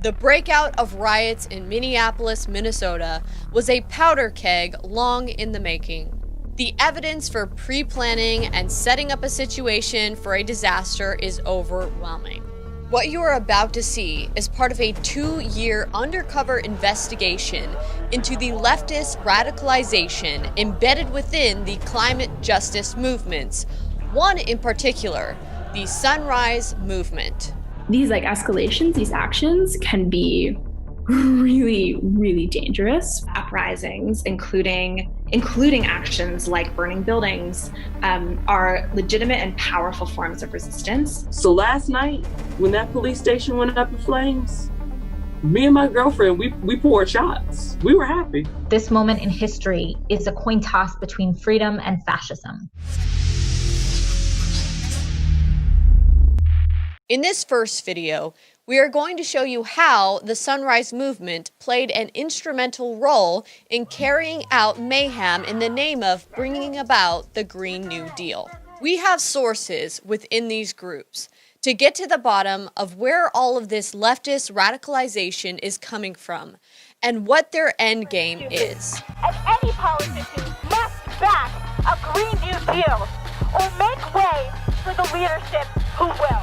The breakout of riots in Minneapolis, Minnesota was a powder keg long in the making. The evidence for pre-planning and setting up a situation for a disaster is overwhelming. What you are about to see is part of a 2-year undercover investigation into the leftist radicalization embedded within the climate justice movements, one in particular, the Sunrise Movement. These escalations, these actions can be really, really dangerous. Uprisings, including actions like burning buildings, are legitimate and powerful forms of resistance. So last night, when that police station went up in flames, me and my girlfriend, we poured shots. We were happy. This moment in history is a coin toss between freedom and fascism. In this first video, we are going to show you how the Sunrise Movement played an instrumental role in carrying out mayhem in the name of bringing about the Green New Deal. We have sources within these groups to get to the bottom of where all of this leftist radicalization is coming from and what their end game is. And any politician must back a Green New Deal or make way for the leadership who will.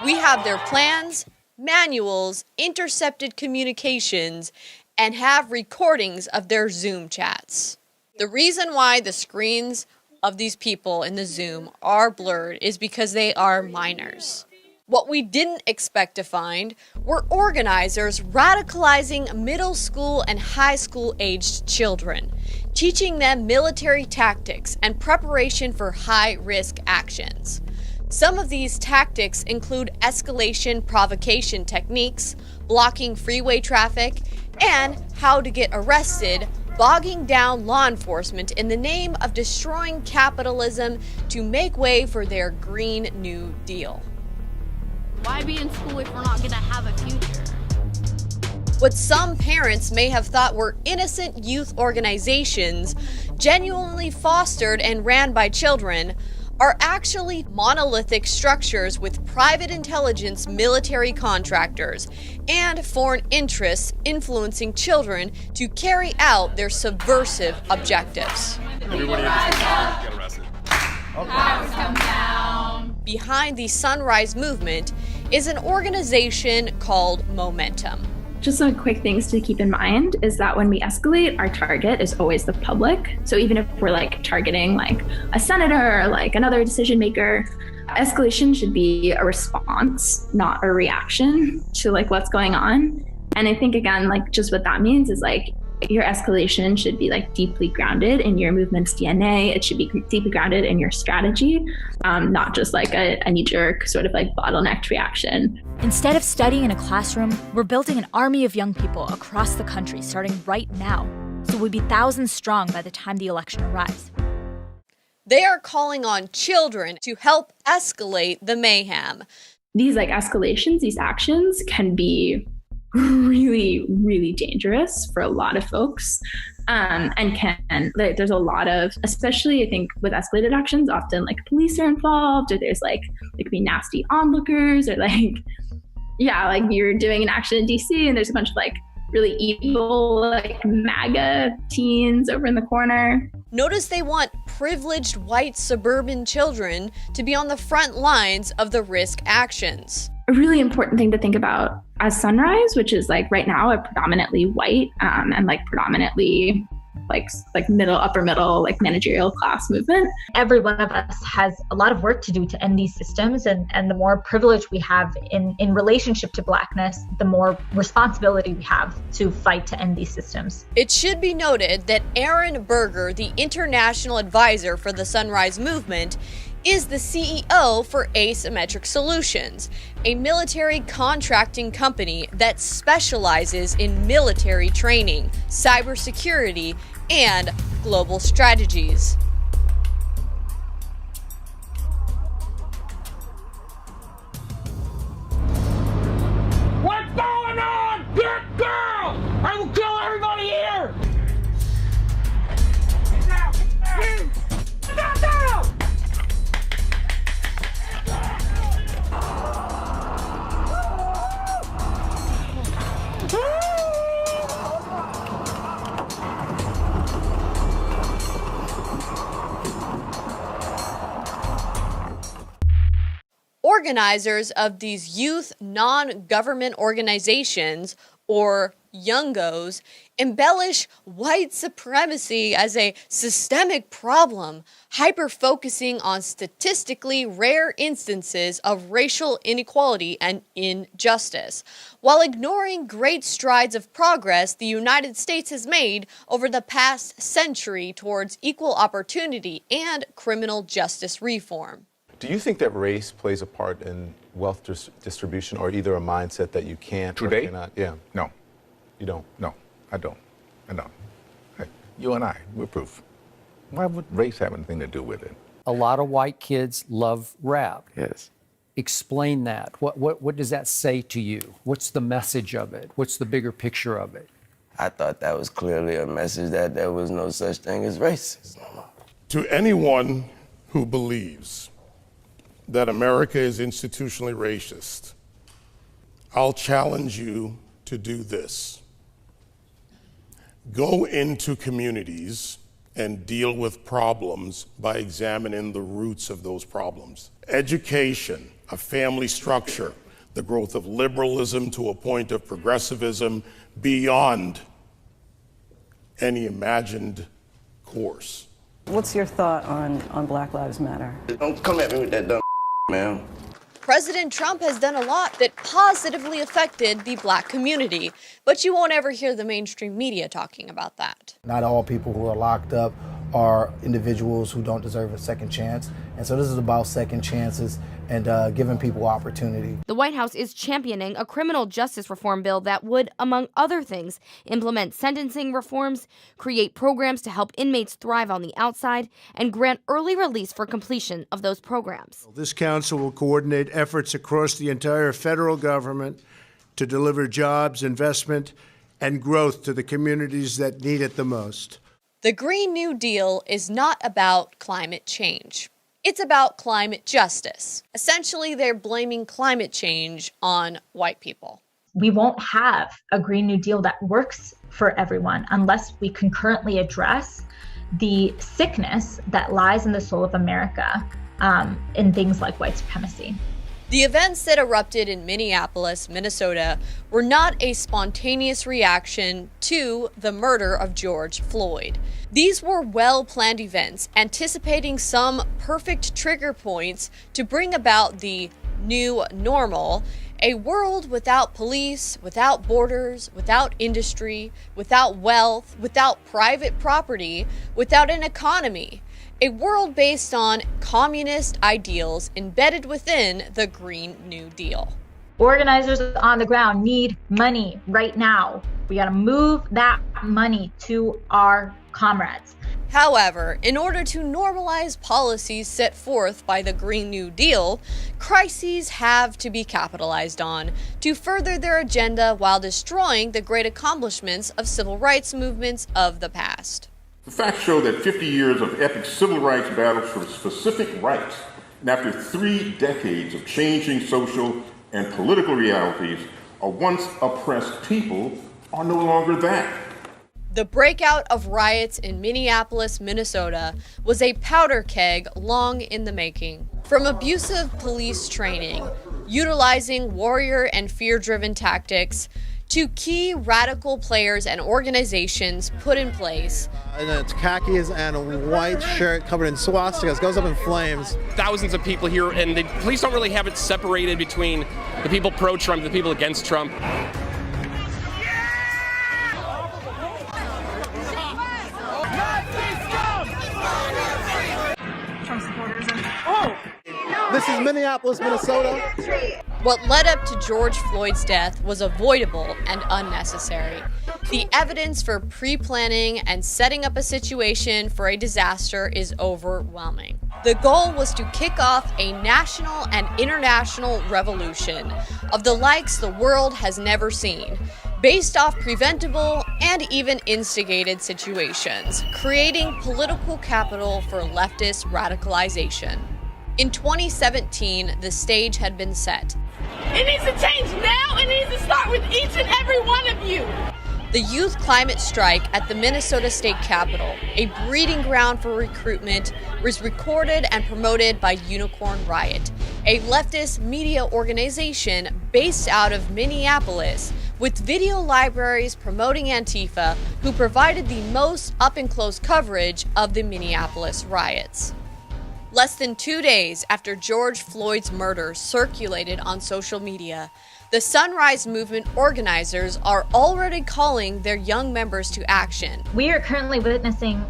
We have their plans, manuals, intercepted communications, and have recordings of their Zoom chats. The reason why the screens of these people in the Zoom are blurred is because they are minors. What we didn't expect to find were organizers radicalizing middle school and high school aged children, teaching them military tactics and preparation for high-risk actions. Some of these tactics include escalation provocation techniques, blocking freeway traffic, and how to get arrested, bogging down law enforcement in the name of destroying capitalism to make way for their Green New Deal. Why be in school if we're not going to have a future? What some parents may have thought were innocent youth organizations, genuinely fostered and ran by children, are actually monolithic structures with private intelligence military contractors and foreign interests influencing children to carry out their subversive objectives. Everybody in this get arrested. Powers come down. Behind the Sunrise Movement is an organization called Momentum. Just some quick things to keep in mind is that when we escalate, our target is always the public. So even if we're targeting a senator or another decision maker, escalation should be a response, not a reaction to what's going on. And I think again, just what that means is your escalation should be deeply grounded in your movement's DNA. It should be deeply grounded in your strategy, not just a knee-jerk sort of bottlenecked reaction. Instead of studying in a classroom, we're building an army of young people across the country starting right now. So we'll be thousands strong by the time the election arrives. They are calling on children to help escalate the mayhem. These escalations, these actions can be really, really dangerous for a lot of folks. There's a lot of, especially I think with escalated actions, often police are involved, or there's could be nasty onlookers, or you're doing an action in DC and there's a bunch of really evil MAGA teens over in the corner. Notice they want privileged white suburban children to be on the front lines of the risk actions. A really important thing to think about as Sunrise, which is right now a predominantly white and predominantly middle, upper middle, managerial class movement. Every one of us has a lot of work to do to end these systems, and the more privilege we have in relationship to Blackness, the more responsibility we have to fight to end these systems. It should be noted that Aaron Berger, the international advisor for the Sunrise Movement, is the CEO for Asymmetric Solutions, a military contracting company that specializes in military training, cybersecurity, and global strategies. What's going on? Get girl! I will kill everybody here! Get down! organizers of these youth non-government organizations, or Youngos, embellish white supremacy as a systemic problem, hyper-focusing on statistically rare instances of racial inequality and injustice, while ignoring great strides of progress the United States has made over the past century towards equal opportunity and criminal justice reform. Do you think that race plays a part in wealth distribution, or either a mindset that you can't or cannot? Yeah. No. You don't? No, I don't. Hey, you and I, we're proof. Why would race have anything to do with it? A lot of white kids love rap. Yes. Explain that. What does that say to you? What's the message of it? What's the bigger picture of it? I thought that was clearly a message that there was no such thing as racism. To anyone who believes that America is institutionally racist, I'll challenge you to do this. Go into communities and deal with problems by examining the roots of those problems. Education, a family structure, the growth of liberalism to a point of progressivism beyond any imagined course. What's your thought on Black Lives Matter? Don't come at me with that dumb man. President Trump has done a lot that positively affected the black community, but you won't ever hear the mainstream media talking about that. Not all people who are locked up are individuals who don't deserve a second chance. And so this is about second chances and giving people opportunity. The White House is championing a criminal justice reform bill that would, among other things, implement sentencing reforms, create programs to help inmates thrive on the outside, and grant early release for completion of those programs. This council will coordinate efforts across the entire federal government to deliver jobs, investment, and growth to the communities that need it the most. The Green New Deal is not about climate change. It's about climate justice. Essentially, they're blaming climate change on white people. We won't have a Green New Deal that works for everyone unless we concurrently address the sickness that lies in the soul of America in things like white supremacy. The events that erupted in Minneapolis, Minnesota, were not a spontaneous reaction to the murder of George Floyd. These were well-planned events, anticipating some perfect trigger points to bring about the new normal, a world without police, without borders, without industry, without wealth, without private property, without an economy. A world based on communist ideals embedded within the Green New Deal. Organizers on the ground need money right now. We got to move that money to our comrades. However, in order to normalize policies set forth by the Green New Deal, crises have to be capitalized on to further their agenda while destroying the great accomplishments of civil rights movements of the past. The facts show that 50 years of epic civil rights battles for specific rights, and after 3 decades of changing social and political realities, a once oppressed people are no longer that. The breakout of riots in Minneapolis, Minnesota was a powder keg long in the making. From abusive police training, utilizing warrior and fear-driven tactics, to key radical players and organizations put in place. And it's khakis and a white shirt covered in swastikas, goes up in flames. Thousands of people here, and the police don't really have it separated between the people pro-Trump, the people against Trump. Trump supporters. This is Minneapolis, Minnesota. What led up to George Floyd's death was avoidable and unnecessary. The evidence for pre-planning and setting up a situation for a disaster is overwhelming. The goal was to kick off a national and international revolution of the likes the world has never seen, based off preventable and even instigated situations, creating political capital for leftist radicalization. In 2017, the stage had been set. It needs to change now. It needs to start with each and every one of you. The youth climate strike at the Minnesota State Capitol, a breeding ground for recruitment, was recorded and promoted by Unicorn Riot, a leftist media organization based out of Minneapolis with video libraries promoting Antifa, who provided the most up-and-close coverage of the Minneapolis riots. Less than 2 days after George Floyd's murder circulated on social media, the Sunrise Movement organizers are already calling their young members to action. We are currently witnessing,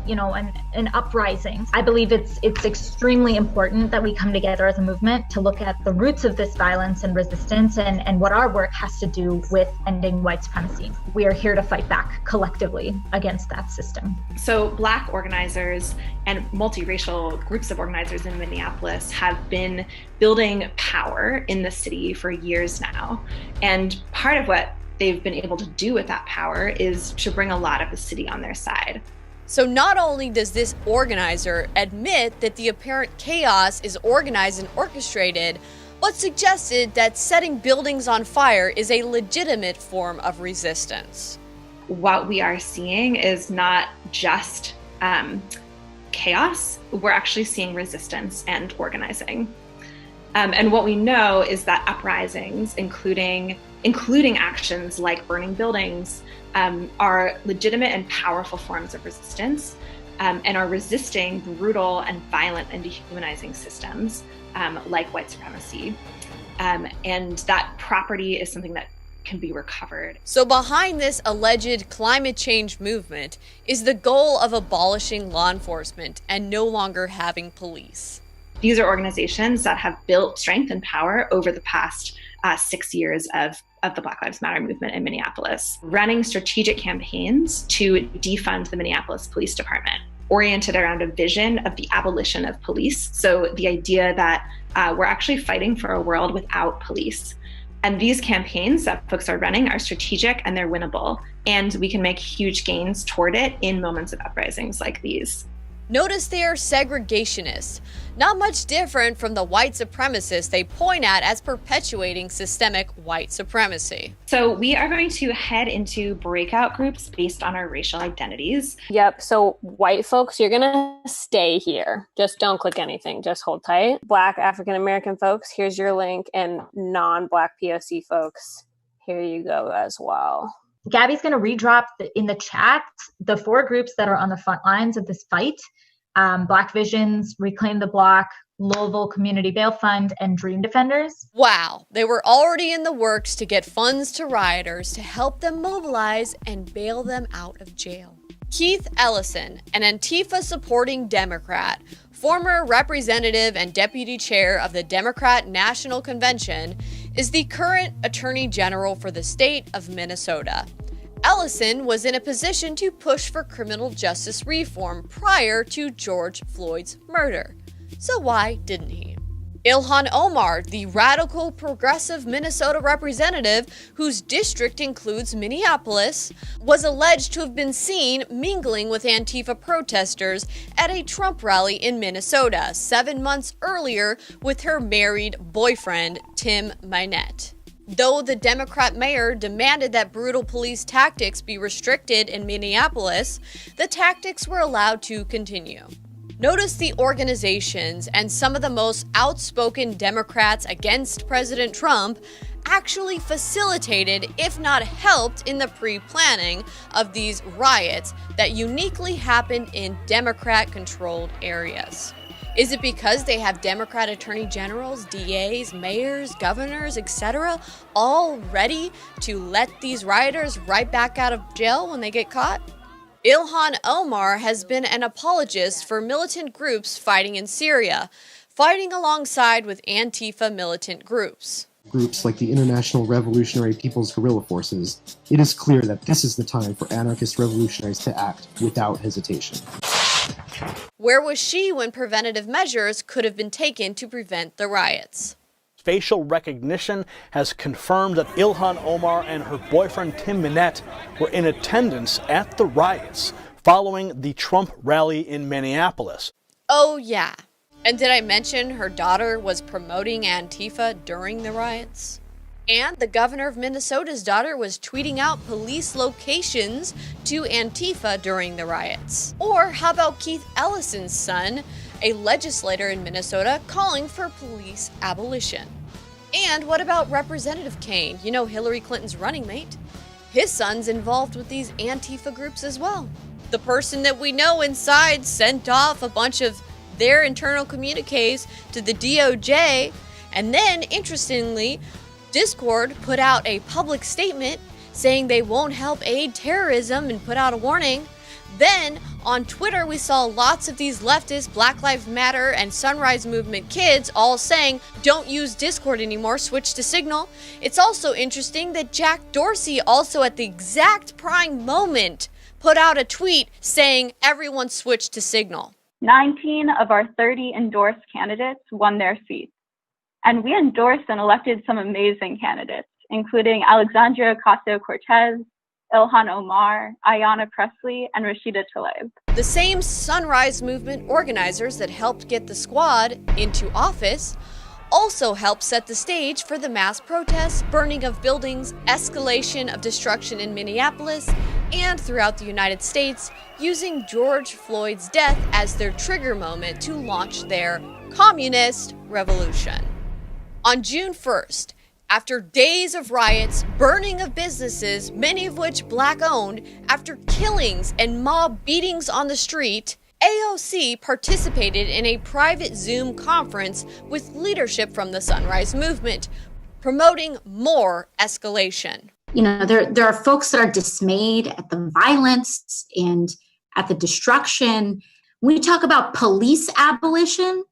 an uprising. I believe it's extremely important that we come together as a movement to look at the roots of this violence and resistance and what our work has to do with ending white supremacy. We are here to fight back collectively against that system. So Black organizers and multiracial groups of organizers in Minneapolis have been building power in the city for years now. And part of what they've been able to do with that power is to bring a lot of the city on their side. So not only does this organizer admit that the apparent chaos is organized and orchestrated, but suggested that setting buildings on fire is a legitimate form of resistance. What we are seeing is not just chaos, we're actually seeing resistance and organizing. And what we know is that uprisings, including actions like burning buildings, are legitimate and powerful forms of resistance, and are resisting brutal and violent and dehumanizing systems like white supremacy. And that property is something that can be recovered. So behind this alleged climate change movement is the goal of abolishing law enforcement and no longer having police. These are organizations that have built strength and power over the past 6 years of the Black Lives Matter movement in Minneapolis, running strategic campaigns to defund the Minneapolis Police Department, oriented around a vision of the abolition of police. So the idea that we're actually fighting for a world without police. And these campaigns that folks are running are strategic and they're winnable. And we can make huge gains toward it in moments of uprisings like these. Notice they are segregationists, not much different from the white supremacists they point at as perpetuating systemic white supremacy. So we are going to head into breakout groups based on our racial identities. Yep, so white folks, you're gonna stay here. Just don't click anything, just hold tight. Black African-American folks, here's your link, and non-Black POC folks, here you go as well. Gabby's going to redrop in the chat the 4 groups that are on the front lines of this fight. Black Visions, Reclaim the Block, Louisville Community Bail Fund, and Dream Defenders. Wow, they were already in the works to get funds to rioters to help them mobilize and bail them out of jail. Keith Ellison, an Antifa-supporting Democrat, former representative and deputy chair of the Democrat National Convention, is the current Attorney General for the state of Minnesota. Ellison was in a position to push for criminal justice reform prior to George Floyd's murder. So why didn't he? Ilhan Omar, the radical progressive Minnesota representative whose district includes Minneapolis, was alleged to have been seen mingling with Antifa protesters at a Trump rally in Minnesota 7 months earlier with her married boyfriend, Tim Minette. Though the Democrat mayor demanded that brutal police tactics be restricted in Minneapolis, the tactics were allowed to continue. Notice the organizations and some of the most outspoken Democrats against President Trump actually facilitated, if not helped, in the pre-planning of these riots that uniquely happened in Democrat-controlled areas. Is it because they have Democrat attorney generals, DAs, mayors, governors, etc., all ready to let these rioters right back out of jail when they get caught? Ilhan Omar has been an apologist for militant groups fighting in Syria, fighting alongside with Antifa militant groups. Groups like the International Revolutionary People's Guerrilla Forces, it is clear that this is the time for anarchist revolutionaries to act without hesitation. Where was she when preventative measures could have been taken to prevent the riots? Facial recognition has confirmed that Ilhan Omar and her boyfriend Tim Minette were in attendance at the riots following the Trump rally in Minneapolis. Oh yeah, and did I mention her daughter was promoting Antifa during the riots? And the governor of Minnesota's daughter was tweeting out police locations to Antifa during the riots. Or how about Keith Ellison's son, a legislator in Minnesota calling for police abolition. And what about Representative Kaine, Hillary Clinton's running mate? His son's involved with these Antifa groups as well. The person that we know inside sent off a bunch of their internal communiques to the DOJ, and then, interestingly, Discord put out a public statement saying they won't help aid terrorism and put out a warning. Then, on Twitter, we saw lots of these leftist, Black Lives Matter, and Sunrise Movement kids all saying, don't use Discord anymore, switch to Signal. It's also interesting that Jack Dorsey also at the exact prime moment put out a tweet saying everyone switch to Signal. 19 of our 30 endorsed candidates won their seats. And we endorsed and elected some amazing candidates, including Alexandria Ocasio-Cortez, Ilhan Omar, Ayanna Pressley, and Rashida Tlaib. The same Sunrise Movement organizers that helped get the squad into office also helped set the stage for the mass protests, burning of buildings, escalation of destruction in Minneapolis, and throughout the United States, using George Floyd's death as their trigger moment to launch their communist revolution. On June 1st, after days of riots, burning of businesses, many of which Black-owned, after killings and mob beatings on the street, AOC participated in a private Zoom conference with leadership from the Sunrise Movement, promoting more escalation. There are folks that are dismayed at the violence and at the destruction. When we talk about police abolition,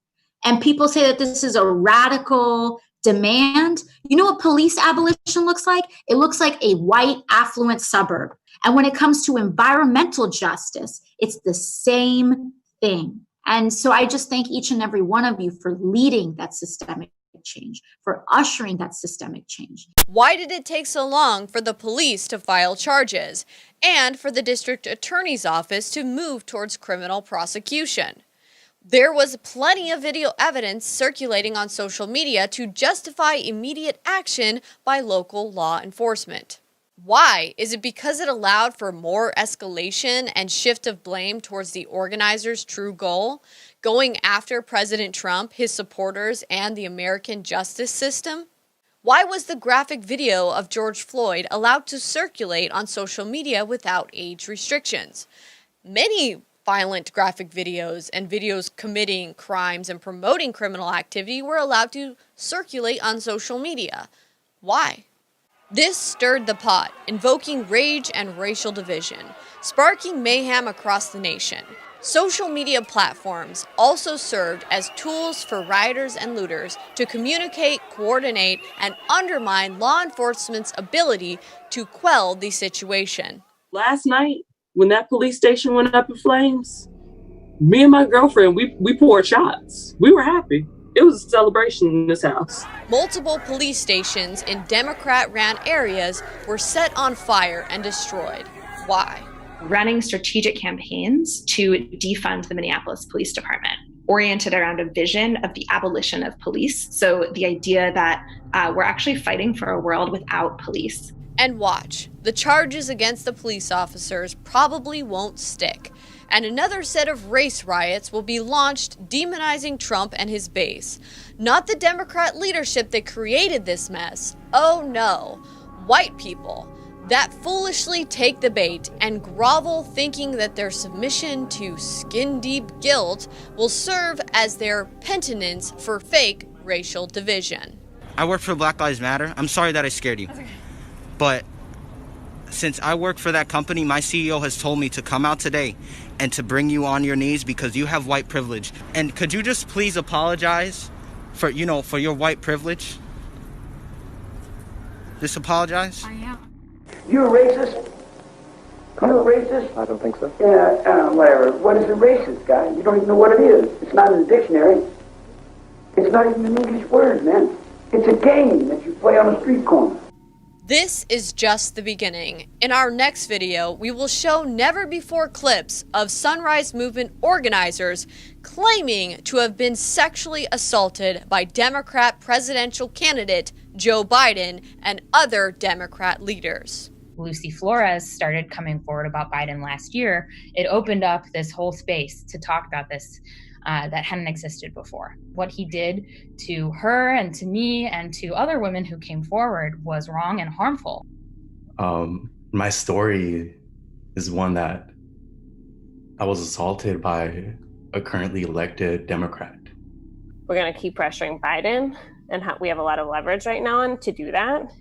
and people say that this is a radical demand, you know what police abolition looks like? It looks like a white, affluent suburb. And when it comes to environmental justice, it's the same thing. And so I just thank each and every one of you for leading that systemic change, for ushering that systemic change. Why did it take so long for the police to file charges and for the district attorney's office to move towards criminal prosecution? There was plenty of video evidence circulating on social media to justify immediate action by local law enforcement. Why? Is it because it allowed for more escalation and shift of blame towards the organizers' true goal, going after President Trump, his supporters, and the American justice system? Why was the graphic video of George Floyd allowed to circulate on social media without age restrictions? Many violent graphic videos and videos committing crimes and promoting criminal activity were allowed to circulate on social media. Why? This stirred the pot, invoking rage and racial division, sparking mayhem across the nation. Social media platforms also served as tools for rioters and looters to communicate, coordinate, and undermine law enforcement's ability to quell the situation. Last night, when that police station went up in flames, me and my girlfriend, we poured shots. We were happy. It was a celebration in this house. Multiple police stations in Democrat-ran areas were set on fire and destroyed. Why? Running strategic campaigns to defund the Minneapolis Police Department, oriented around a vision of the abolition of police. So the idea that we're actually fighting for a world without police. And watch, the charges against the police officers probably won't stick. And another set of race riots will be launched demonizing Trump and his base. Not the Democrat leadership that created this mess. Oh no, white people that foolishly take the bait and grovel thinking that their submission to skin-deep guilt will serve as their penitence for fake racial division. I work for Black Lives Matter. I'm sorry that I scared you. But since I work for that company, my CEO has told me to come out today and to bring you on your knees because you have white privilege. And could you just please apologize for your white privilege? Just apologize? I am. You a racist? You a racist? I don't think so. Yeah, whatever. What is a racist, guy? You don't even know what it is. It's not in the dictionary. It's not even an English word, man. It's a game that you play on a street corner. This is just the beginning. In our next video, we will show never-before clips of Sunrise Movement organizers claiming to have been sexually assaulted by Democrat presidential candidate Joe Biden and other Democrat leaders. Lucy Flores started coming forward about Biden last year, it opened up this whole space to talk about this. that hadn't existed before. What he did to her and to me and to other women who came forward was wrong and harmful. My story is one that I was assaulted by a currently elected Democrat. We're going to keep pressuring Biden, and we have a lot of leverage right now to do that.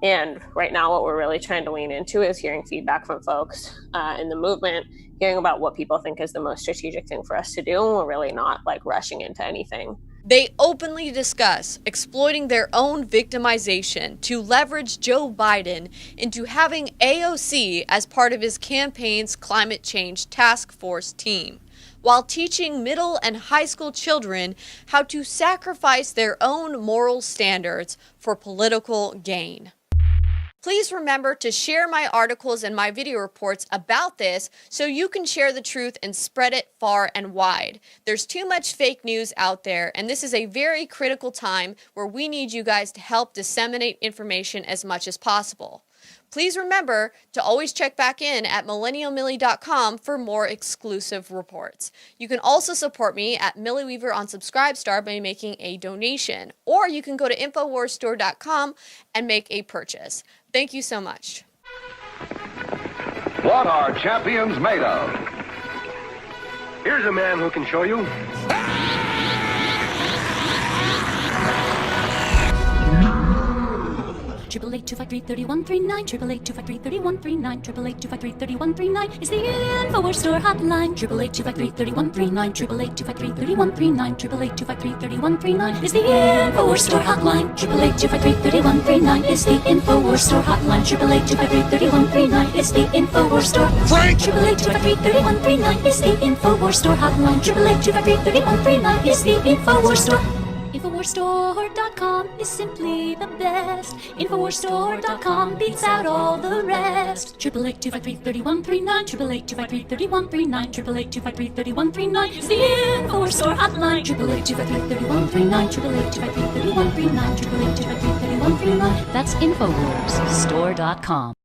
And right now, what we're really trying to lean into is hearing feedback from folks in the movement, hearing about what people think is the most strategic thing for us to do, and we're really not rushing into anything. They openly discuss exploiting their own victimization to leverage Joe Biden into having AOC as part of his campaign's climate change task force team, while teaching middle and high school children how to sacrifice their own moral standards for political gain. Please remember to share my articles and my video reports about this so you can share the truth and spread it far and wide. There's too much fake news out there, and this is a very critical time where we need you guys to help disseminate information as much as possible. Please remember to always check back in at millennialmillie.com for more exclusive reports. You can also support me at Millie Weaver on Subscribestar by making a donation, or you can go to InfoWarsStore.com and make a purchase. Thank you so much. What are champions made of? Here's a man who can show you. 888-253-3139, 888-253-3139, 888-253-3139 is the InfoWars Store hotline. 888-253-3139, 888-253-3139, 888-253-3139 is the InfoWars Store hotline. 888-253-3139 is the InfoWars Store hotline. 888-253-3139 is the InfoWars Store. Frank! 888-253-3139 is the InfoWars Store hotline. 888-253-3139 is the InfoWars Store. InfoWarsStore.com is simply the best. InfoWarsStore.com beats out all the rest. 888-253-3139, 888-253-3139, 888-253-3139 is the InfoWars Store hotline. 888-253-3139, 888-253-3139, 888-253-3139. That's InfoWarsStore.com.